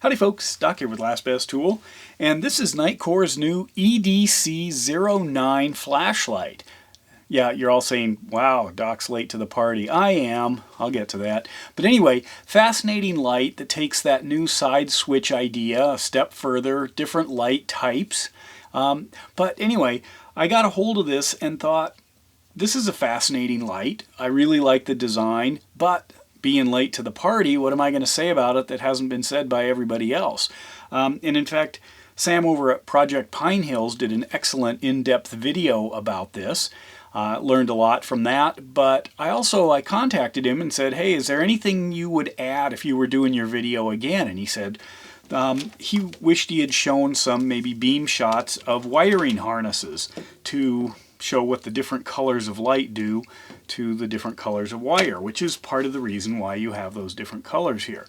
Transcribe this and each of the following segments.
Howdy folks, Doc here with Last Best Tool, and this is Nitecore's new EDC09 flashlight. Yeah, you're all saying, wow, Doc's late to the party. I am. I'll get to that. But anyway, fascinating light that takes that new side switch idea a step further, different light types. But anyway, I got a hold of this and thought, this is a fascinating light. I really like the design, but being late to the party, what am I going to say about it that hasn't been said by everybody else? And in fact, Sam over at Project Pine Hills did an excellent in-depth video about this. Learned a lot from that, but I contacted him and said, hey, is there anything you would add if you were doing your video again? And he said he wished he had shown some maybe beam shots of wiring harnesses to show what the different colors of light do to the different colors of wire, which is part of the reason why you have those different colors here,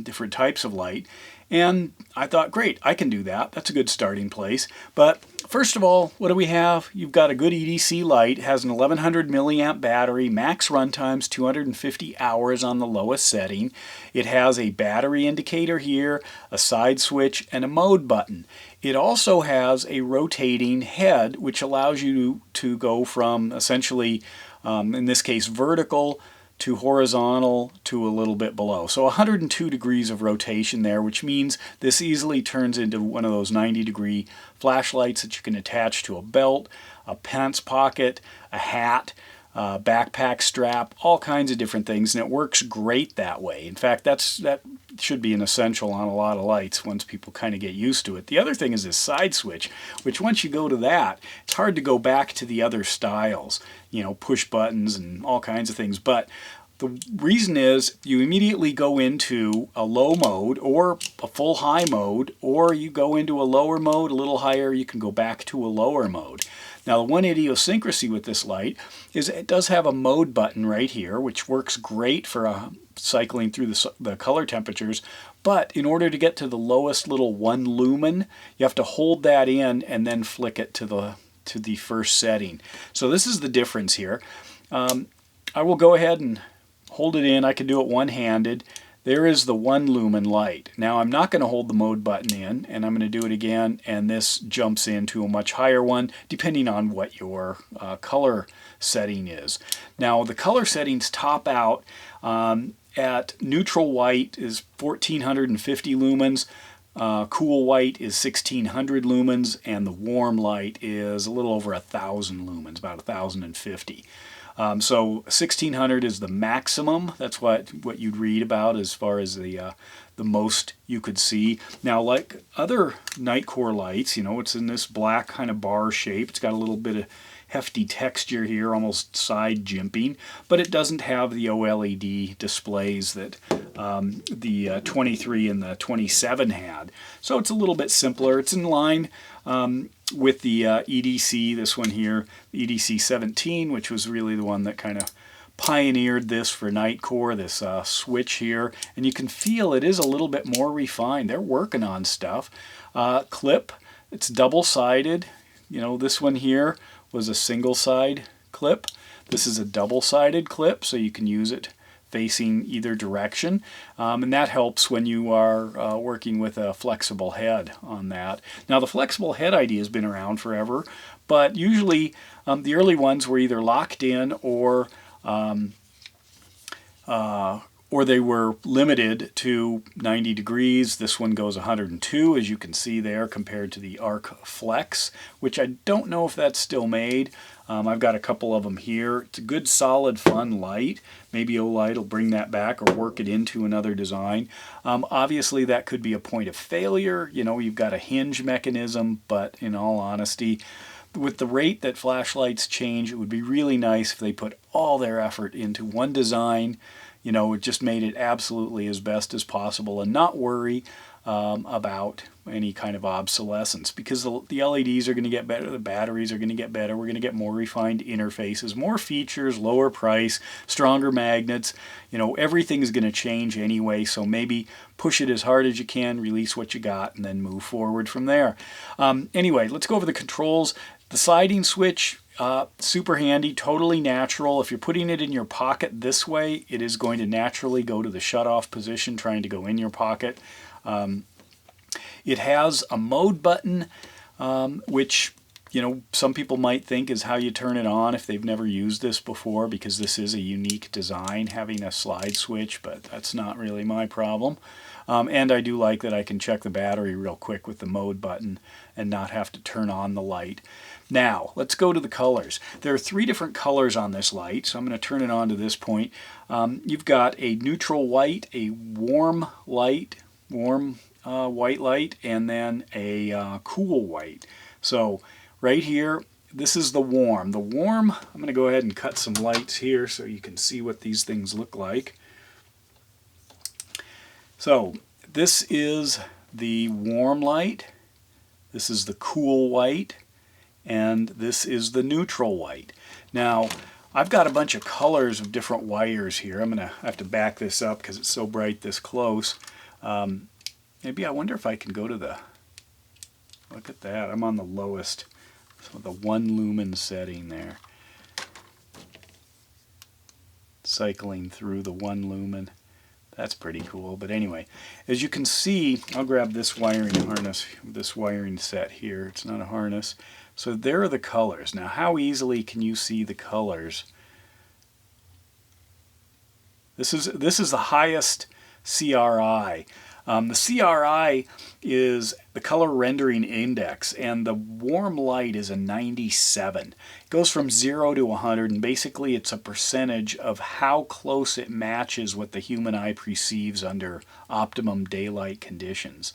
different types of light. And I thought, great, I can do that. That's a good starting place. But first of all, what do we have? You've got a good EDC light. It has an 1100 milliamp battery, max runtime's 250 hours on the lowest setting. It has a battery indicator here, a side switch, and a mode button. It also has a rotating head, which allows you to go from essentially, in this case, vertical to horizontal to a little bit below. So 102 degrees of rotation there, which means this easily turns into one of those 90-degree flashlights that you can attach to a belt, a pants pocket, a hat, a backpack strap, all kinds of different things, and it works great that way. In fact, that should be an essential on a lot of lights once people kind of get used to it. The other thing is this side switch, which once you go to that, it's hard to go back to the other styles, you know, push buttons and all kinds of things. But the reason is you immediately go into a low mode or a full high mode, or you go into a lower mode, a little higher, you can go back to a lower mode. Now, the one idiosyncrasy with this light is it does have a mode button right here, which works great for cycling through the color temperatures. But in order to get to the lowest little 1 lumen, you have to hold that in and then flick it to the first setting. So this is the difference here. I will go ahead and hold it in. I can do it one-handed. There is the 1 lumen light. Now I'm not going to hold the mode button in, and I'm going to do it again, and this jumps into a much higher one depending on what your color setting is. Now the color settings top out at neutral white is 1450 lumens, cool white is 1600 lumens, and the warm light is a little over 1000 lumens, about 1050. So 1600 is the maximum. That's what you'd read about as far as the most you could see. Now, like other Nitecore lights, you know, it's in this black kind of bar shape. It's got a little bit of hefty texture here, almost side jimping, but it doesn't have the OLED displays that the 23 and the 27 had. So it's a little bit simpler. It's in line with the EDC, this one here, the EDC17, which was really the one that kind of pioneered this for Nitecore, this switch here. And you can feel it is a little bit more refined. They're working on stuff. Clip, it's double-sided. You know, this one here was a single-side clip. This is a double-sided clip, so you can use it facing either direction, and that helps when you are working with a flexible head on that. Now, the flexible head idea has been around forever, but usually the early ones were either locked in or they were limited to 90 degrees. This one goes 102, as you can see there, compared to the Arc Flex, which I don't know if that's still made. I've got a couple of them here. It's a good, solid, fun light. Maybe Olight will bring that back or work it into another design. Obviously, that could be a point of failure. You know, you've got a hinge mechanism, but in all honesty, with the rate that flashlights change, it would be really nice if they put all their effort into one design. You know, it just made it absolutely as best as possible and not worry about any kind of obsolescence, because the LEDs are going to get better, the batteries are going to get better, we're going to get more refined interfaces, more features, lower price, stronger magnets. You know, everything is going to change anyway, so maybe push it as hard as you can, release what you got, and then move forward from there. Anyway, let's go over the controls. The sliding switch, super handy, totally natural. If you're putting it in your pocket this way, it is going to naturally go to the shut-off position, trying to go in your pocket. It has a mode button, which, you know, some people might think is how you turn it on if they've never used this before, because this is a unique design, having a slide switch, but that's not really my problem. And I do like that I can check the battery real quick with the mode button and not have to turn on the light. Now, let's go to the colors. There are 3 different colors on this light, so I'm going to turn it on to this point. You've got a neutral white, a warm light, white light, and then a cool white. So right here, this is the warm. The warm, I'm going to go ahead and cut some lights here so you can see what these things look like. So this is the warm light, this is the cool white, and this is the neutral white. Now, I've got a bunch of colors of different wires here. I'm going to have to back this up because it's so bright this close. Maybe I wonder if I can go to the, look at that, I'm on the lowest, so the 1 lumen setting there. Cycling through the 1 lumen. That's pretty cool. But anyway, as you can see, I'll grab this wiring harness, this wiring set here. It's not a harness. So there are the colors. Now, how easily can you see the colors? This is the highest CRI. The CRI is the color rendering index, and the warm light is a 97. It goes from 0 to 100, and basically it's a percentage of how close it matches what the human eye perceives under optimum daylight conditions.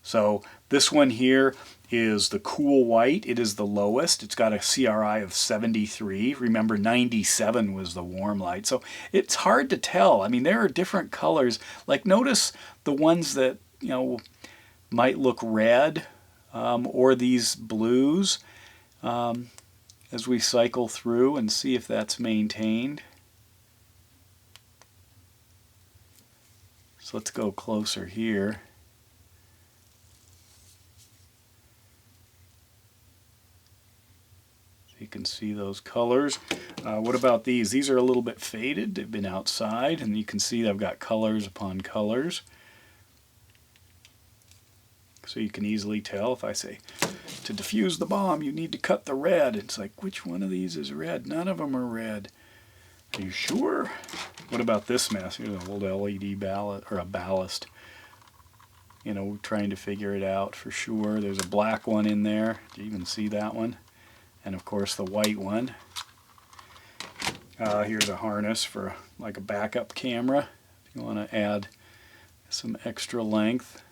So this one here is the cool white. It is the lowest. It's got a CRI of 73. Remember, 97 was the warm light. So it's hard to tell. I mean, there are different colors. Like, notice the ones that, you know, might look red, or these blues, as we cycle through and see if that's maintained. So let's go closer here. You can see those colors. What about these? These are a little bit faded. They've been outside, and you can see I've got colors upon colors. So you can easily tell if I say, to defuse the bomb, you need to cut the red. It's like, which one of these is red? None of them are red. Are you sure? What about this mess? Here's an old LED ballast, or a ballast. You know, trying to figure it out for sure. There's a black one in there. Do you even see that one? And of course the white one. Here's a harness for like a backup camera if you want to add some extra length.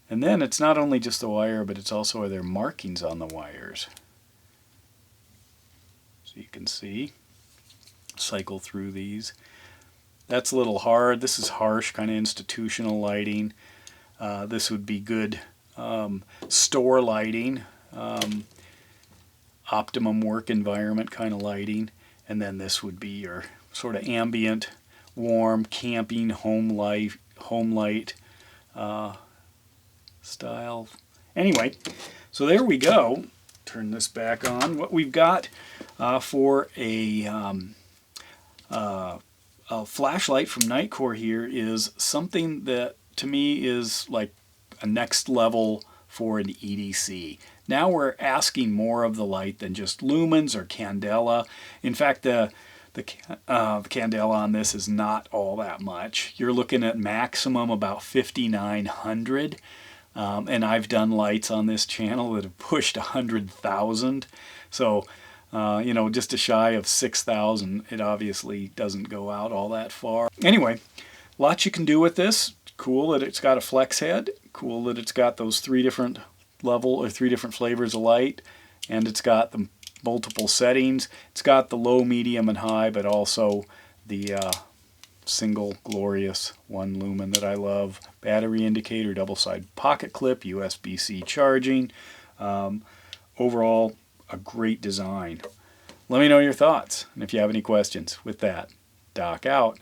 And then it's not only just the wire, but it's also, are there markings on the wires? So you can see, cycle through these. That's a little hard. This is harsh, kind of institutional lighting. This would be good store lighting. Optimum work environment kind of lighting, and then this would be your sort of ambient, warm, camping, home light style. Anyway, so there we go. Turn this back on. What we've got for a flashlight from Nitecore here is something that to me is like a next level for an EDC. Now we're asking more of the light than just lumens or candela. In fact, the candela on this is not all that much. You're looking at maximum about 5,900. And I've done lights on this channel that have pushed 100,000. So, you know, just a shy of 6,000. It obviously doesn't go out all that far. Anyway, lots you can do with this. Cool that it's got a flex head. Cool that it's got those 3 different flavors of light, and it's got the multiple settings. It's got the low, medium, and high, but also the single glorious 1 lumen that I love. Battery indicator, double-side pocket clip, USB-C charging. Overall, a great design. Let me know your thoughts, and if you have any questions. With that, Doc out.